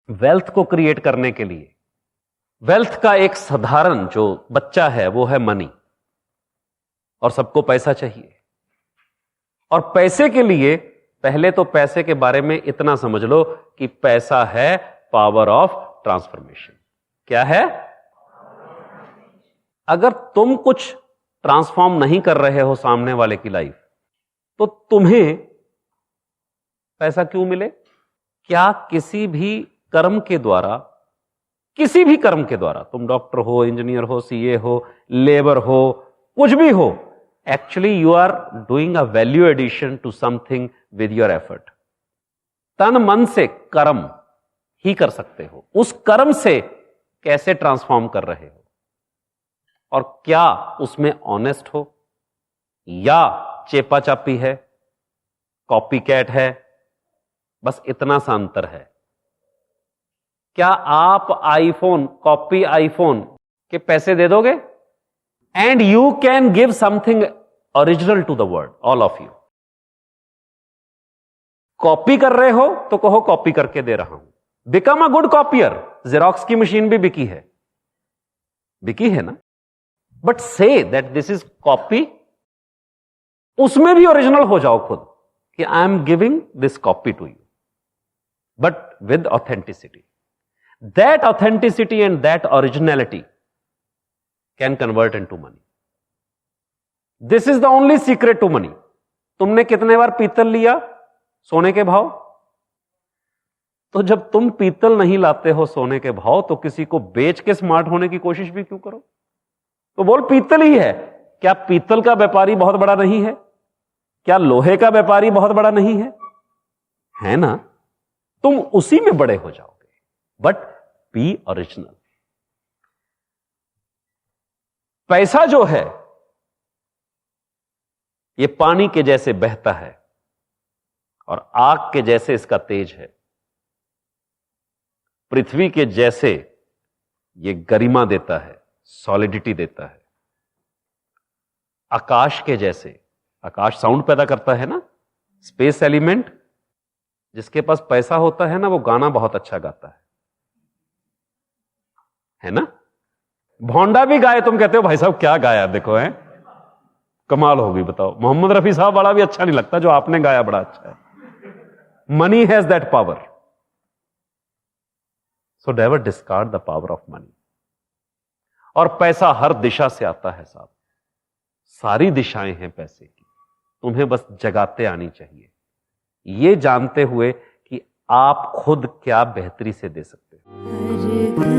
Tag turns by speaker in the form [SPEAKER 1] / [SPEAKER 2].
[SPEAKER 1] Wealth को create करने के लिए वेल्थ का एक साधारण जो बच्चा है वो है मनी, और सबको पैसा चाहिए। और पैसे के लिए पहले तो पैसे के बारे में इतना समझ लो कि पैसा है पावर ऑफ ट्रांसफॉर्मेशन। क्या है? अगर तुम कुछ ट्रांसफॉर्म नहीं कर रहे हो सामने वाले की लाइफ, तो तुम्हें पैसा क्यों मिले? क्या किसी भी कर्म के द्वारा, किसी भी कर्म के द्वारा, तुम डॉक्टर हो, इंजीनियर हो, सीए हो, लेबर हो, कुछ भी हो, actually you are doing a value addition to something with your effort. तन मन से कर्म ही कर सकते हो। उस कर्म से कैसे ट्रांसफॉर्म कर रहे हो, और क्या उसमें ऑनेस्ट हो या चेपा चापी है, कॉपी कैट है, बस इतना सा अंतर है। क्या आप आईफोन, कॉपी आईफोन के पैसे दे दोगे? And you can give something original to the world, all of you. Copy कर रहे हो तो कहो कॉपी करके दे रहा हूं। Become a good copier. Xerox की मशीन भी बिकी है, बिकी है ना? But say that this is copy, उसमें भी ओरिजिनल हो जाओ खुद कि I am giving this copy to you, but with authenticity. That authenticity and that originality can convert into money. This is the only secret to money. तुमने कितने बार पीतल लिया सोने के भाव? तो जब तुम पीतल नहीं लाते हो सोने के भाव, तो किसी को बेच के स्मार्ट होने की कोशिश भी क्यों करो? तो बोल पीतल ही है। क्या पीतल का व्यापारी बहुत बड़ा नहीं है? क्या लोहे का व्यापारी बहुत बड़ा नहीं है? है ना? तुम उसी में बड़े हो जाओगे, बट बी ओरिजिनल। पैसा जो है ये पानी के जैसे बहता है और आग के जैसे इसका तेज है। पृथ्वी के जैसे ये गरिमा देता है, सॉलिडिटी देता है। आकाश के जैसे, आकाश साउंड पैदा करता है ना, स्पेस एलिमेंट। जिसके पास पैसा होता है ना, वो गाना बहुत अच्छा गाता है ना? भोंडा भी गाए, तुम कहते हो भाई साहब क्या गाया, देखो है, कमाल होगी। बताओ, मोहम्मद रफी साहब वाला भी अच्छा नहीं लगता, जो आपने गाया बड़ा अच्छा है। Money has that power, so never discard the power of money. और पैसा हर दिशा से आता है साहब, सारी दिशाएं हैं पैसे की। तुम्हें बस जगाते आनी चाहिए, ये जानते हुए कि आप खुद क्या बेहतरी से दे सकते हो।